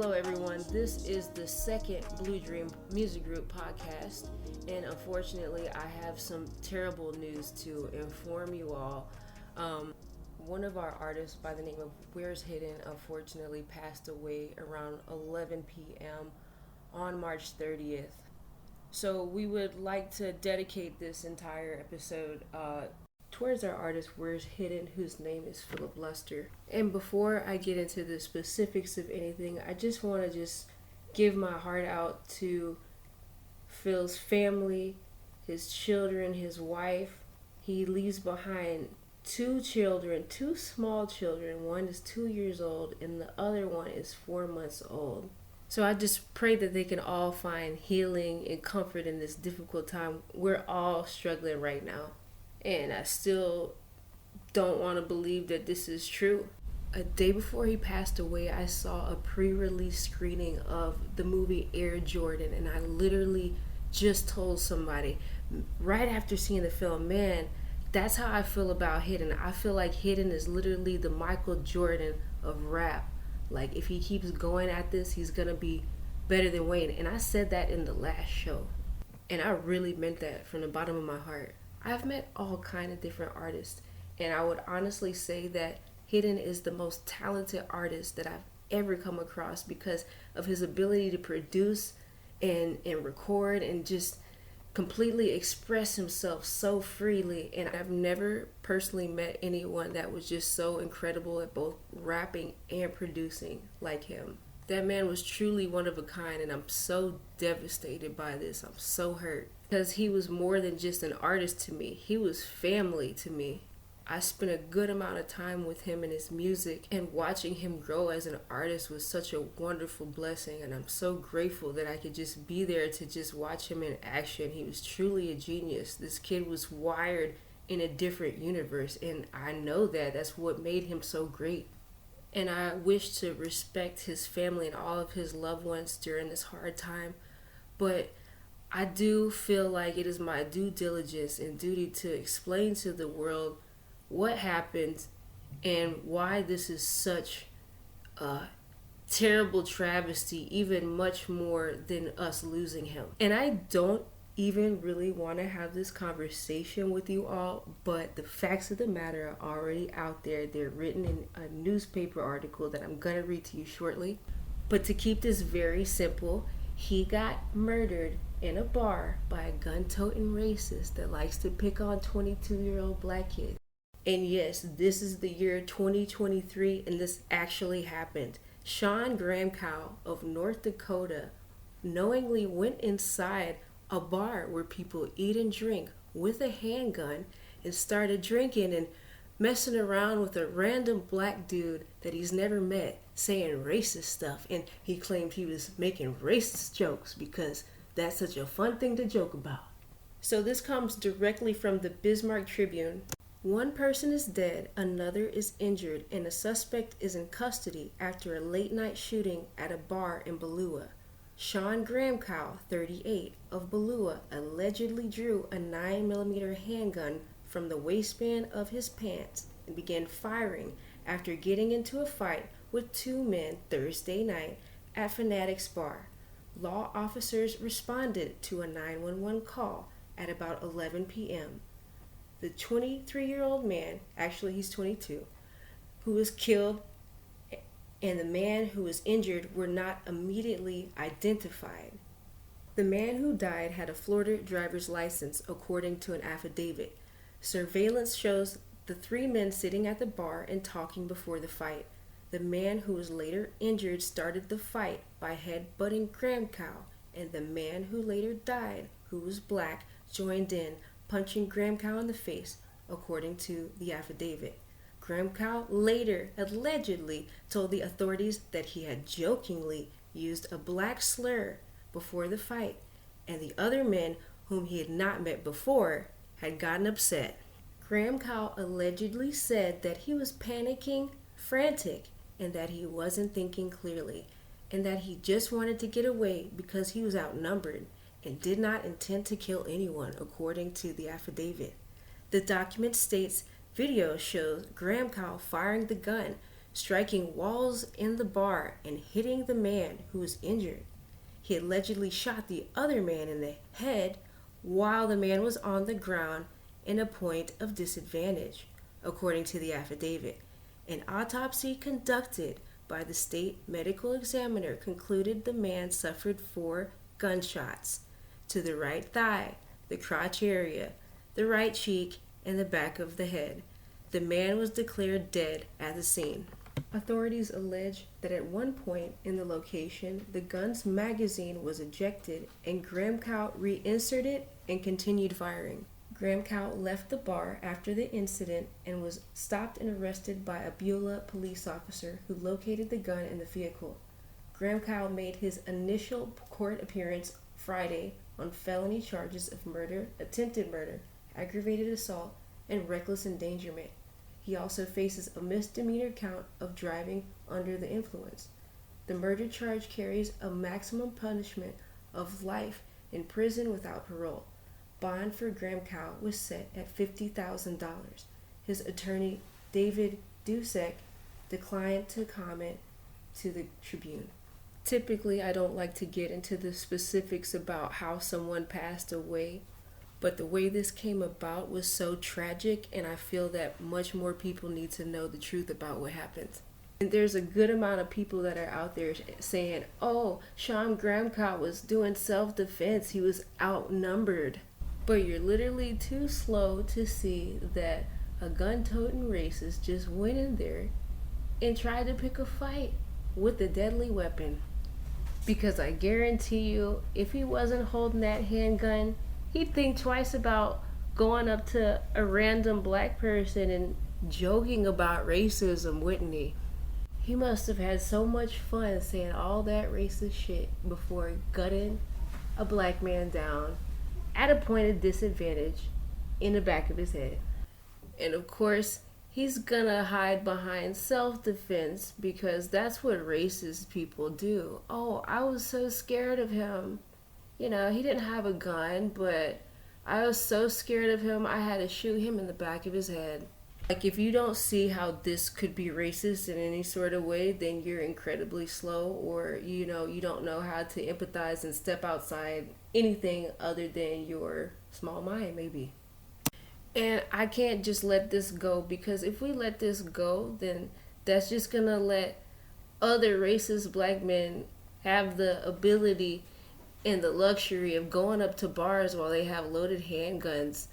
Hello everyone, this is the second Blue Dream Music Group podcast, and unfortunately I have some terrible news to inform you all. One of our artists by the name of Where's Hidden unfortunately passed away around 11 p.m. on March 30th. So we would like to dedicate this entire episode towards our artist Where's Hidden, whose name is Philip Luster. And before I get into the specifics of anything, I just want to give my heart out to Phil's family, his children, his wife. He leaves behind two children, two small children. One is 2 years old and the other one is 4 months old. So I just pray that they can all find healing and comfort in this difficult time. We're all struggling right now. And I still don't want to believe that this is true. A day before he passed away, I saw a pre-release screening of the movie Air Jordan, and I literally just told somebody right after seeing the film, man, that's how I feel about Hidden. I feel like Hidden is literally the Michael Jordan of rap. Like, if he keeps going at this, he's gonna be better than Wayne. And I said that in the last show, and I really meant that from the bottom of my heart. I've met all kind of different artists, and I would honestly say that Hidden is the most talented artist that I've ever come across because of his ability to produce and record and just completely express himself so freely. And I've never personally met anyone that was just so incredible at both rapping and producing like him. That man was truly one of a kind, and I'm so devastated by this. I'm so hurt because he was more than just an artist to me. He was family to me. I spent a good amount of time with him and his music, and watching him grow as an artist was such a wonderful blessing, and I'm so grateful that I could just be there to just watch him in action. He was truly a genius. This kid was wired in a different universe, and I know that that's what made him so great. And I wish to respect his family and all of his loved ones during this hard time. But I do feel like it is my due diligence and duty to explain to the world what happened and why this is such a terrible travesty, even much more than us losing him. And I don't even really want to have this conversation with you all, but the facts of the matter are already out there. They're written in a newspaper article that I'm gonna read to you shortly. But to keep this very simple, he got murdered in a bar by a gun-toting racist that likes to pick on 22-year-old black kids. And yes, this is the year 2023, and this actually happened. Sean Gramcow of North Dakota knowingly went inside a bar where people eat and drink with a handgun and started drinking and messing around with a random black dude that he's never met, saying racist stuff. And he claimed he was making racist jokes because that's such a fun thing to joke about. So this comes directly from the Bismarck Tribune. One person is dead, another is injured, and a suspect is in custody after a late night shooting at a bar in Balua. Sean Gramcow, 38, of Balua, allegedly drew a 9mm handgun from the waistband of his pants and began firing after getting into a fight with two men Thursday night at Fanatics Bar. Law officers responded to a 911 call at about 11 p.m. The 23-year-old man, actually he's 22, who was killed, and the man who was injured were not immediately identified. The man who died had a Florida driver's license, according to an affidavit. Surveillance shows the three men sitting at the bar and talking before the fight. The man who was later injured started the fight by headbutting Gramcow, and the man who later died, who was black, joined in, punching Gramcow in the face, according to the affidavit. Gramcow later allegedly told the authorities that he had jokingly used a black slur before the fight, and the other men, whom he had not met before, had gotten upset. Gramcow allegedly said that he was panicking, frantic, and that he wasn't thinking clearly, and that he just wanted to get away because he was outnumbered and did not intend to kill anyone, according to the affidavit. The document states video shows Gramcow firing the gun, striking walls in the bar and hitting the man who was injured. He allegedly shot the other man in the head while the man was on the ground in a point of disadvantage, according to the affidavit. An autopsy conducted by the state medical examiner concluded the man suffered 4 gunshots to the right thigh, the crotch area, the right cheek, and the back of the head. The man was declared dead at the scene. Authorities allege that at one point in the location, the gun's magazine was ejected and Gramkow reinserted and continued firing. Gramkow left the bar after the incident and was stopped and arrested by a Beulah police officer who located the gun in the vehicle. Gramkow made his initial court appearance Friday on felony charges of murder, attempted murder, aggravated assault, and reckless endangerment. He also faces a misdemeanor count of driving under the influence. The murder charge carries a maximum punishment of life in prison without parole. Bond for Gramkow was set at $50,000. His attorney, David Dusek, declined to comment to the Tribune. Typically, I don't like to get into the specifics about how someone passed away, but the way this came about was so tragic, and I feel that much more people need to know the truth about what happened. And there's a good amount of people that are out there saying, oh, Sean Gramkow was doing self-defense, he was outnumbered. But you're literally too slow to see that a gun-toting racist just went in there and tried to pick a fight with a deadly weapon. Because I guarantee you, if he wasn't holding that handgun, he'd think twice about going up to a random black person and joking about racism, wouldn't he? He must have had so much fun saying all that racist shit before gutting a black man down at a point of disadvantage in the back of his head. And of course, he's gonna hide behind self-defense because that's what racist people do. Oh, I was so scared of him. You know, he didn't have a gun, but I was so scared of him, I had to shoot him in the back of his head. Like, if you don't see how this could be racist in any sort of way, then you're incredibly slow, or, you know, you don't know how to empathize and step outside anything other than your small mind, maybe. And I can't just let this go, because if we let this go, then that's just gonna let other racist black men have the ability and the luxury of going up to bars while they have loaded handguns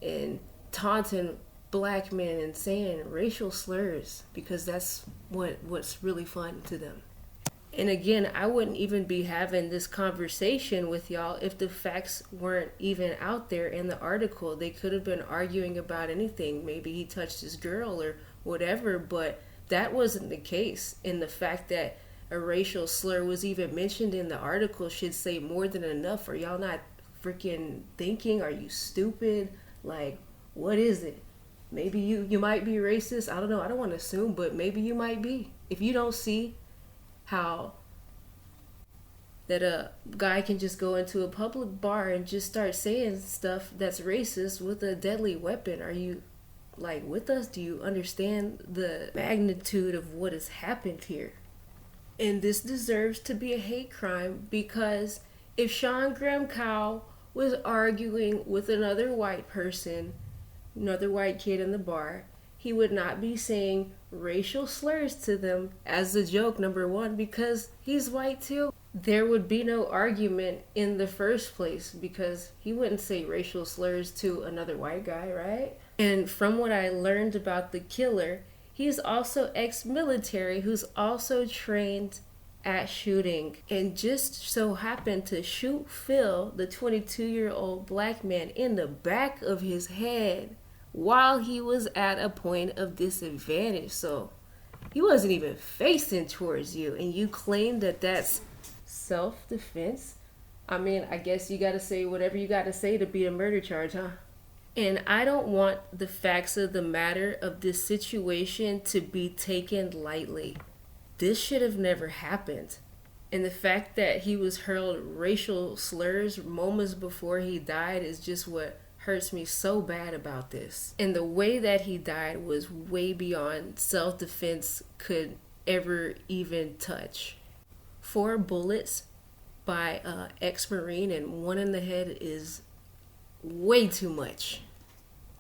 and taunting black men and saying racial slurs, because that's what's really fun to them. And again, I wouldn't even be having this conversation with y'all if the facts weren't even out there in the article. They could have been arguing about anything. Maybe he touched his girl or whatever, but that wasn't the case. And the fact that a racial slur was even mentioned in the article should say more than enough. Are y'all not freaking thinking? Are you stupid? Like, what is it? Maybe you might be racist. I don't know. I don't want to assume, but maybe you might be. If you don't see how that a guy can just go into a public bar and just start saying stuff that's racist with a deadly weapon, are you like with us? Do you understand the magnitude of what has happened here? And this deserves to be a hate crime, because if Sean Gramkow was arguing with another white person, another white kid in the bar, he would not be saying racial slurs to them as a joke, number one, because he's white too. There would be no argument in the first place, because he wouldn't say racial slurs to another white guy, right? And from what I learned about the killer, he's also ex-military who's also trained at shooting, and just so happened to shoot Phil, the 22-year-old black man, in the back of his head while he was at a point of disadvantage. So he wasn't even facing towards you, and you claim that that's self-defense? I mean, I guess you gotta say whatever you gotta say to beat a murder charge, huh? And I don't want the facts of the matter of this situation to be taken lightly. This should have never happened. And the fact that he was hurled racial slurs moments before he died is just what hurts me so bad about this. And the way that he died was way beyond self-defense could ever even touch. 4 bullets by an ex-Marine and 1 in the head is way too much.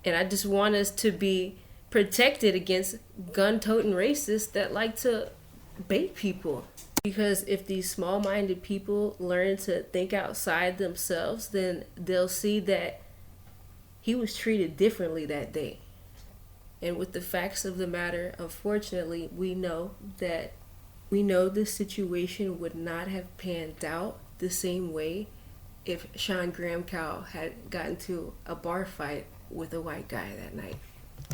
And I just want us to be protected against gun-toting racists that like to bait people. Because if these small-minded people learn to think outside themselves, then they'll see that he was treated differently that day. And with the facts of the matter, unfortunately, we know this situation would not have panned out the same way if Sean Graham Cowell had gotten to a bar fight with a white guy that night.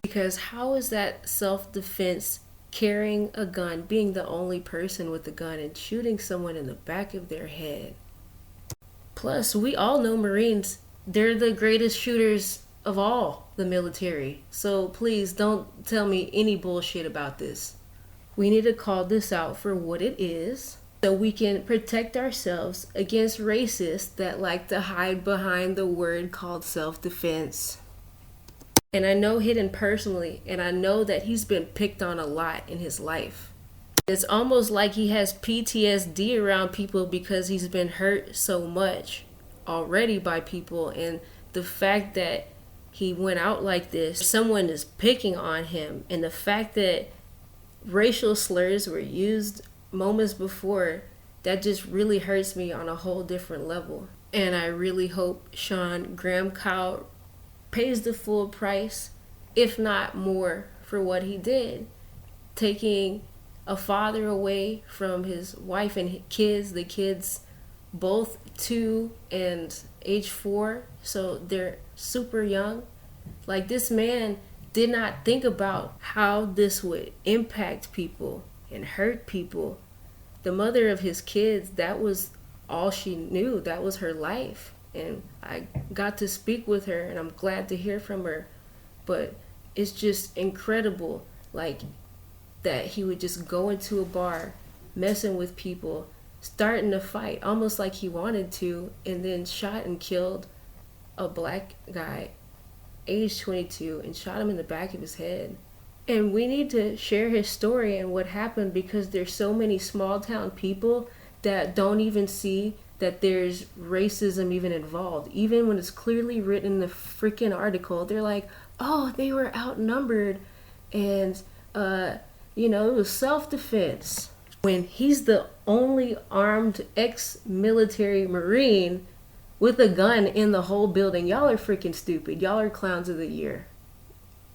Because how is that self-defense, carrying a gun, being the only person with a gun and shooting someone in the back of their head? Plus, we all know Marines, they're the greatest shooters of all the military. So please don't tell me any bullshit about this. We need to call this out for what it is so we can protect ourselves against racists that like to hide behind the word called self-defense. And I know Hidden personally, and I know that he's been picked on a lot in his life. It's almost like he has PTSD around people because he's been hurt so much already by people. And the fact that he went out like this, someone is picking on him. And the fact that racial slurs were used moments before, that just really hurts me on a whole different level. And I really hope Sean Graham Cowell pays the full price, if not more, for what he did. Taking a father away from his wife and kids, the kids both 2 and age 4, so they're super young. Like, this man did not think about how this would impact people and hurt people. The mother of his kids, that was all she knew. That was her life. And I got to speak with her, and I'm glad to hear from her. But it's just incredible, like, that he would just go into a bar, messing with people, starting a fight, almost like he wanted to, and then shot and killed a black guy, age 22, and shot him in the back of his head. And we need to share his story and what happened, because there's so many small town people that don't even see that there's racism even involved. Even when it's clearly written in the freaking article, they're like, oh, they were outnumbered and it was self-defense. When he's the only armed ex-military Marine with a gun in the whole building. Y'all are freaking stupid. Y'all are clowns of the year.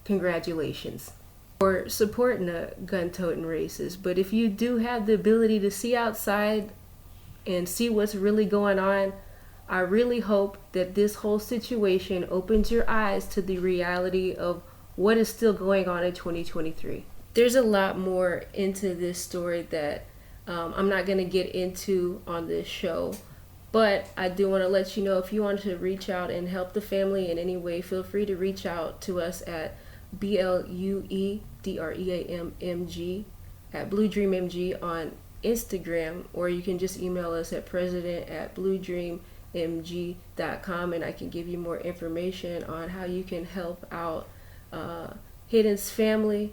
Congratulations. For supporting a gun-toting racist. But if you do have the ability to see outside and see what's really going on, I really hope that this whole situation opens your eyes to the reality of what is still going on in 2023. There's a lot more into this story that I'm not going to get into on this show, but I do want to let you know, if you want to reach out and help the family in any way, feel free to reach out to us at BLUEDREAMMG at Blue Dream MG on Instagram, or you can just email us at president@bluedreammg.com, and I can give you more information on how you can help out Hidden's family.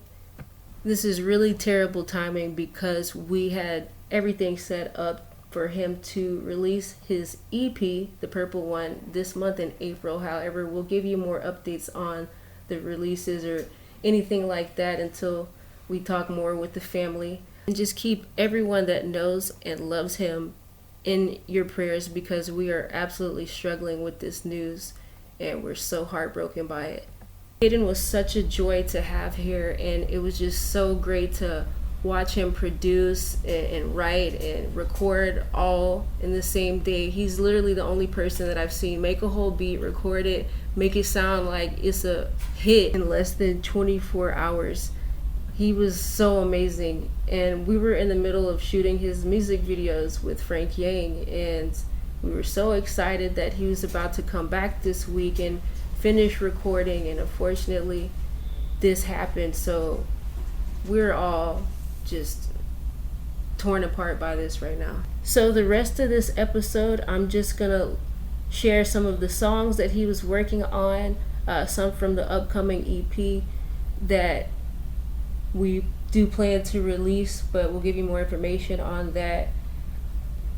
This is really terrible timing because we had everything set up for him to release his EP, the purple one, this month in April. However, we'll give you more updates on the releases or anything like that until we talk more with the family. And just keep everyone that knows and loves him in your prayers, because we are absolutely struggling with this news and we're so heartbroken by it. Hidden was such a joy to have here, and it was just so great to watch him produce and write and record all in the same day. He's literally the only person that I've seen make a whole beat, record it, make it sound like it's a hit in less than 24 hours. He was so amazing. And we were in the middle of shooting his music videos with Frank Yang, and we were so excited that he was about to come back this week and finish recording, and unfortunately this happened. So we're all just torn apart by this right now. So the rest of this episode, I'm just gonna share some of the songs that he was working on, some from the upcoming EP that we do plan to release, but we'll give you more information on that.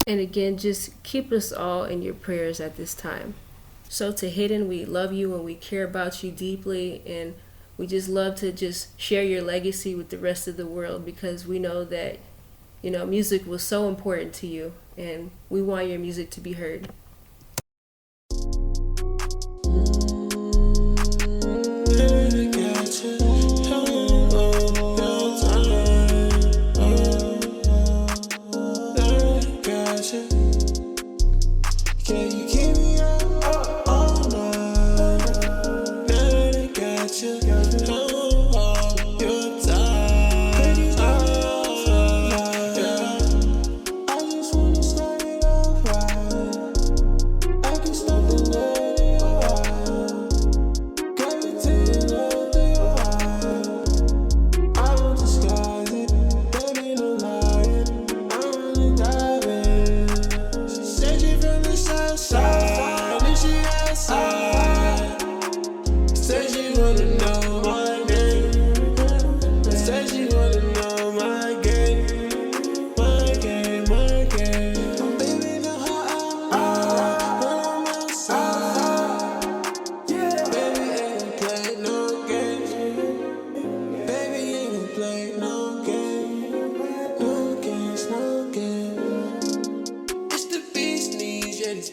And again, just keep us all in your prayers at this time. So to Hidden, we love you and we care about you deeply, and we just love to just share your legacy with the rest of the world, because we know that, you know, music was so important to you and we want your music to be heard.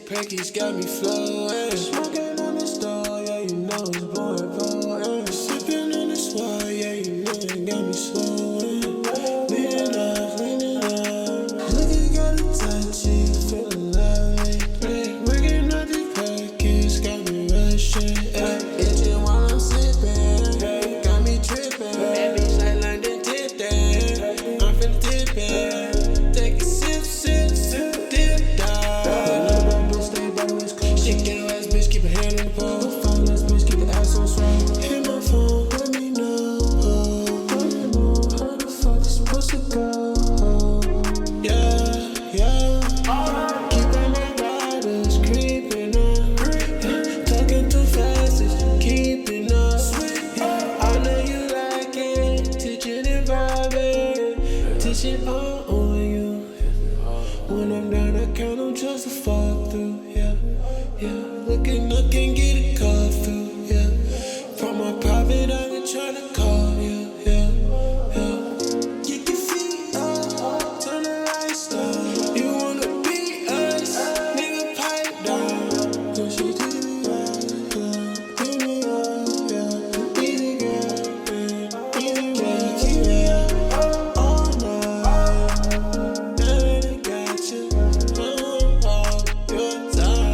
Perky's got me flowing. Smoking on the store, yeah, you know it's blowing potent. Sipping on the swag, yeah, you know it got me slowing. Leaning up. Looking got a touchy, feeling lovely. Working out these Perky's got me rushing. Itching while I'm sipping, got me tripping. That bitch like London tipping. I'm finna tipping. Take a sip, sip, sip, dip, dog. Shit, get her ass, bitch, keep her hand on the pole. Phone ass, bitch, keep the ass on swing. Hit my phone, let me know. How the fuck it's supposed to go? Yeah, yeah. Keep on my riders, creeping up. Talking too fast, it's keeping up. I know you like it, teaching and vibing. Teaching on you. When I'm down, I count on just to fall through, yeah. Yeah, looking, I can get a call through, yeah. From my private, I've been trying to call you, yeah, yeah. Kick your feet up, turn the lights down. You wanna be us, nigga, pipe down. Cause she did me right, give me up, yeah. Easy girl, easy way, keep me up all night. Now I got you, all your time.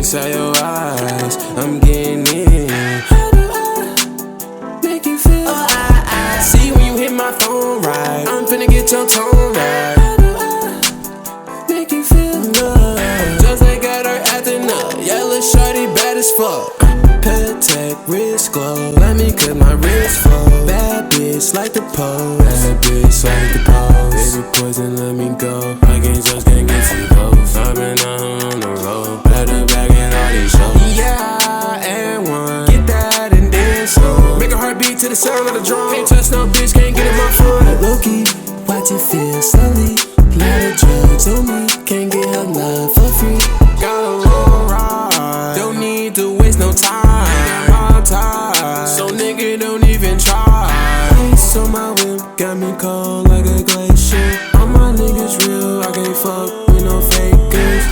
inside your eyes, I'm getting in. How do I make you feel? Oh, I see when you hit my phone right. I'm finna get your tone right. fuck. Patek, wrist glow, let me cut my wrist flow. Bad bitch like the pose, bad bitch like the pose. Baby poison, let me go, I can't get too close. I've been on the road, back to back in all these shows. Yeah, and one, get that and then some. Make a heartbeat to the sound of the drum. Can't touch no bitch, can't get in my phone. Low-key, watch it feel slowly. Lot of drugs on me, can't get her love for free. Got a long ride, don't need to waste no time. Got my time, so nigga don't even try. Ice on my whip, got me cold like a glacier. All my niggas real, I can't fuck with no fakers.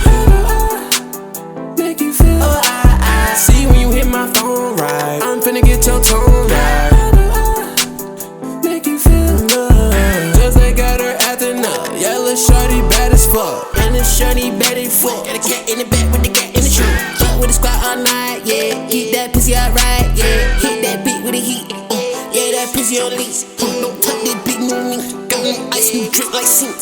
Make you feel, I see when you hit my phone right. I'm finna get your tone right. Make you feel good, just like got her acting up. Yellow shorty bad as fuck, and the shorty bad as fuck. Got a cat in the back with the cat in the tree. Fuck with the squad all night, yeah. Eat that pussy alright, yeah. Hit that beat with the heat, yeah. That pussy on lease. Don't touch that big new me. Got me ice new drip like sink.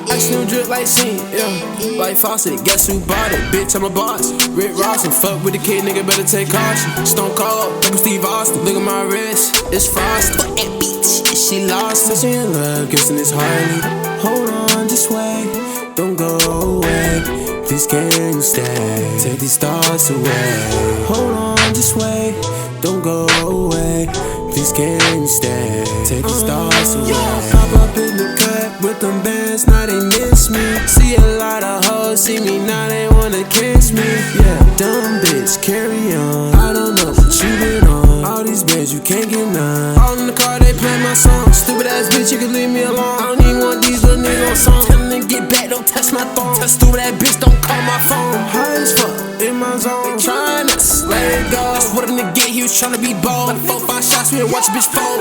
Ice new drip like sink, yeah. Like faucet, guess who bought it? Bitch, I'm a boss. Rick Ross and fuck with the kid, nigga, better take caution. Stone Cold, like Steve Austin. Look at my wrist, it's frosted. Fuck that bitch, she lost it. She in love, guessing it's Harley. Hold on, just wait, don't go away. Please can you stay? Take these thoughts away. Hold on, just wait, don't go away. Please can you stay? Take these thoughts away. Pop up in the cut with them bands, now they miss me. See a lot of hoes, see me now they wanna kiss me. Yeah, dumb bitch, carry on. I don't know what you been on. All these bands, you can't get none. All in the car, they play my song. Stupid ass bitch, you can leave me alone. I don't even want these little niggas on song. Tell them to get back, don't touch my thumb. Tell stupid ass bitch, don't call my phone. High as fuck, in my zone. Trying to let it go. That's what a nigga get, he was trying to be bold. 4, 5 shots, we didn't watch a bitch fold.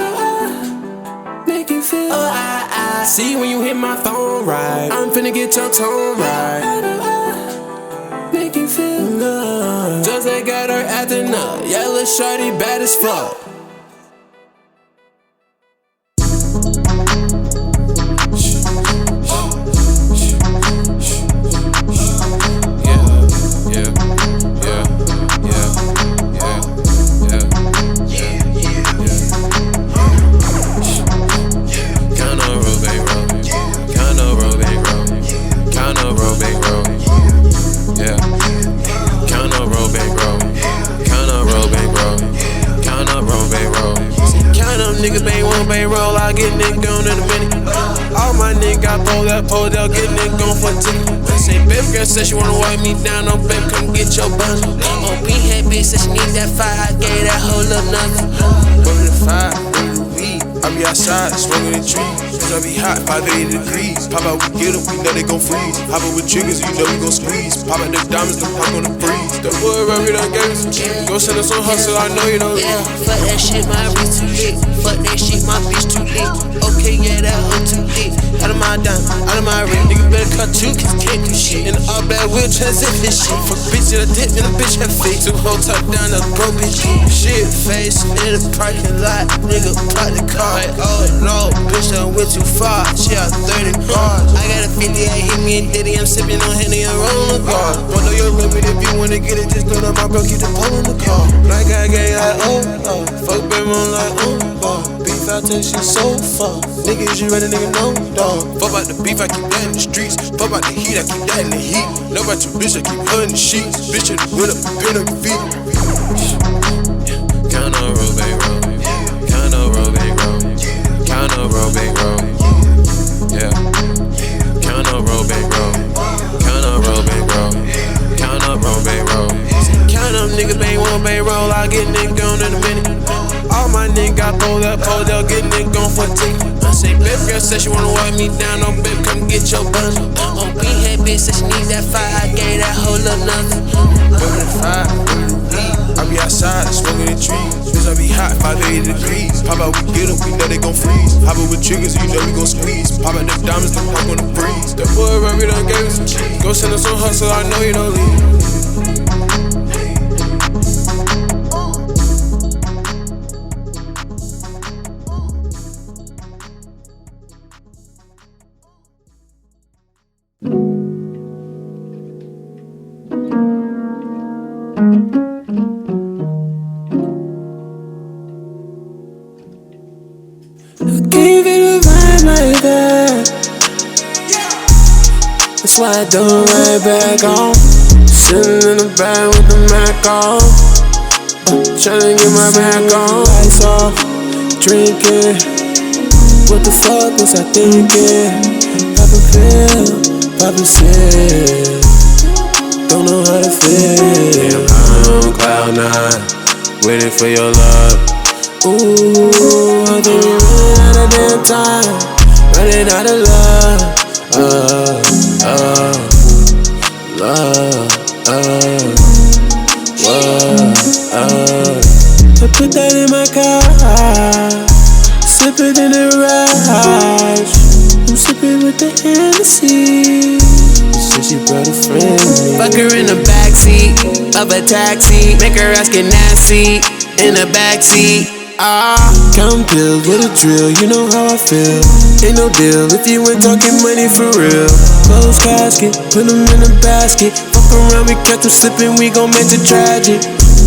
Make you feel, I see when you hit my phone right. I'm finna get your tone right. Make you feel good, just like got her acting up. Yellow shorty bad as fuck. Nigga bang one bang roll, I get nigga gone in a minute. All my nigga got pulled out, get nigga gone for a ticket. I say, baby girl said she wanna wipe me down, no baby, come get your bundle. On B-head bitch said she need that fire, I gave that whole little nothing. Burn the fire, burn the weed. I be outside, swinging the trees. Cause I be hot, 580 degrees. Pop out, we get them, we know they gon' freeze. Hop out with triggers, you know we gon' squeeze. Pop out the diamonds, them pop on the freeze. The boy around me done gave me some cheese. Go send us some hustle, I know you don't. Yeah, fuck that shit, my wrist too lit. Fuck that shit, my bitch too lit. Okay, yeah, that hoe too lit. Out of my dime, out of my ring. Nigga better cut you, cause can't do shit. In the all black wheel, transition shit. Fuck bitch in a dip, and a bitch have fake. Two whole top down, a bro bitch. Shit, face in the parking lot. Nigga, park the car. Like, oh no, bitch done went too far. She out 30 cars. I got a 58, hit me and Diddy. I'm sipping on Henny and rolling the car. Don't know your limit if you wanna get it. Just go to my bro, keep the pole in the car. Black guy gang like, oh. Fuck baby, I'm like, beef out till shit so far. Niggas, you ready, nigga, no, dog. Fuck about the beef, I keep that in the streets. Fuck about the heat, I keep that in the heat. Know about your bitch, I keep her in the sheets. Bitch, in the winter, pin on your feet. Count on roll, big roll. Count on roll, big roll. Count on roll, big roll. Yeah. Count on roll, big roll. Count on roll, big roll. Count on roll, big roll. Count on niggas, bang one, bang roll. I get nigga gone in a minute. All my niggas got pulled up, get nigga gone for a ticket. I say, baby girl said she wanna wipe me down, no baby, come get your bundle. On B-head bitch said she need that fire, I gave that whole little nothing. Burn the fire, burn the weed. I be outside, swinging the trees. Bitch, I be hot, 580 degrees. Pop out, we get them, we know they gon' freeze. Hop out with triggers, you know we gon' squeeze. Pop out the diamonds, them pop on the breeze. That boy around me done gave me some cheese. Go send us some hustle, I know you don't leave. why I do it right back on. Sitting in the bed with the Mac on, tryna get my back on. Lights off, drinking. What the fuck was I thinking? Poppin' pill, poppin' shit. Don't know how to feel. I'm high on cloud nine, waiting for your love. Ooh, I think we running out of damn time, running out of love. I put that in my car, sip it in the garage. I'm sipping with the Hennessy. She said she brought a friend with me. Fuck her in the backseat of a taxi, make her ass get nasty in the backseat. Counting pills with a drill, you know how I feel. Ain't no deal if you ain't talking money for real. Close casket, put them in a basket. Fuck around, we catch them slipping, we gon' make it tragic.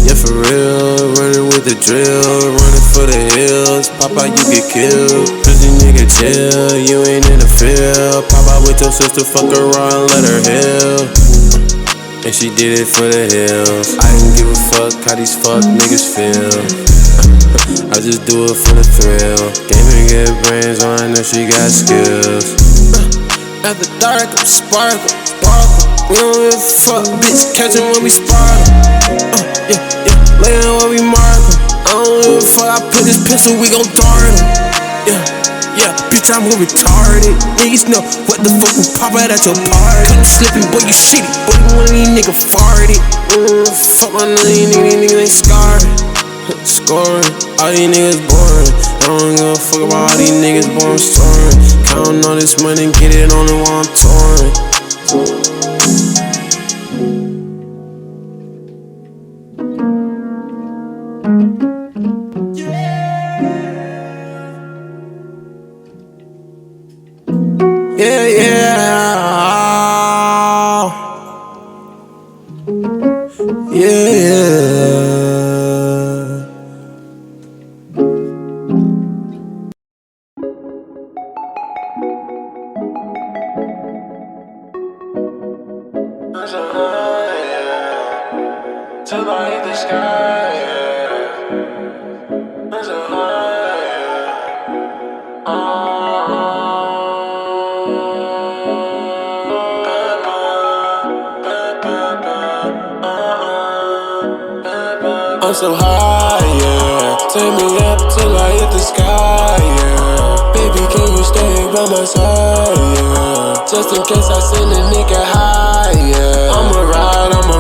Yeah, for real, running with the drill, running for the hills. Pop out, you get killed. Pussy nigga chill, you ain't in the field. Pop out with your sister, fuck her raw and let her heal. And she did it for the hills. I didn't give a fuck how these fuck niggas feel. I just do it for the thrill. Game and get brains on, I know she got skills. After dark, I'm sparkle. We don't give a fuck, bitch, catchin' when we sparkle. Layin' when we mark 'em. I don't give a fuck, I put this pistol, we gon' dart 'em. Yeah, bitch, I'm retarded. Niggas know what the fuck we pop out at your party. Cut you slippin', boy, you shitty. Boy, you one of these niggas farted. Fuck my none of these niggas ain't scarred. Scoring, all these niggas boring. I don't give a fuck about all these niggas born soaring. Counting all this money, get it on it while I'm touring. Yeah. I'm so high, yeah, till I hit the sky, yeah. I'm so high, yeah. I'm so high, yeah. Take me up till I hit the sky, yeah. Baby, can you stay by my side, yeah? Just in case I send a nigga high, yeah. I'ma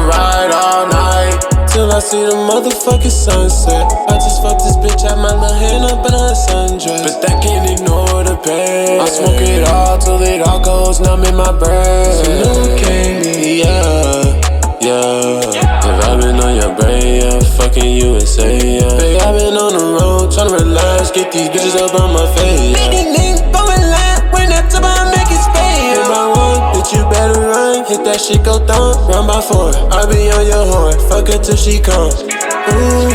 ride all night till I see the motherfucking sunset. I just fucked this bitch, had my little hand up in her sundress, but that can't ignore the pain. I smoke it all till it all goes numb in my brain. So no candy, yeah. If I've been on your brain, yeah, fucking you insane, yeah. Babe, I've been on the road, tryna relax, get these bitches up on my face, yeah. Make these niggas go in line, when that top I make it spay, yeah. Hit by one, bitch, you better run, hit that shit, go thumb. Run by four, I be on your horn, fuck her till she comes. Ooh,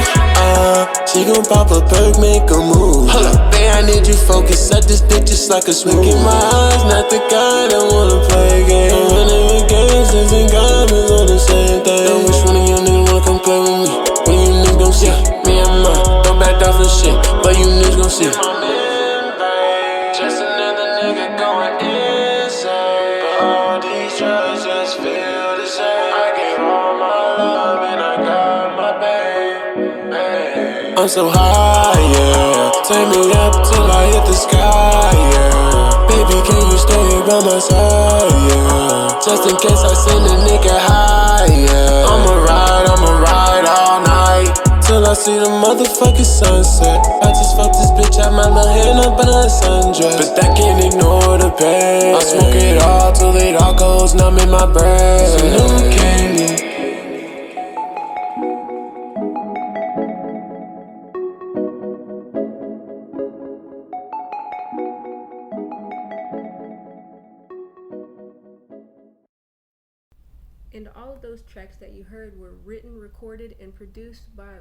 she gon' pop a perk, make a move. Hold up, babe, I need you focused, set this dick just like a swing. Look in my eyes, not the guy that wanna play games. I'm running with gangsters and diamonds on the same thing. Now which one of you niggas wanna come play with me? When you niggas gon' see me and mine, don't back down for shit, but you niggas gon' see. Just another nigga going insane, but all these drugs just feel the same. I gave all my love and I got my pain. I'm so high, yeah. Take me up till I hit the sky, yeah. Baby, can you stay by my side, yeah? Just in case I send a nigga high, yeah. I'ma ride all night till I see the motherfucking sunset. I just fucked this bitch, had my little hand up in her sundress, but that can't ignore the pain. I smoke it all till it all goes numb in my brain. So no candy. And all of those tracks that you heard were written, recorded, and produced by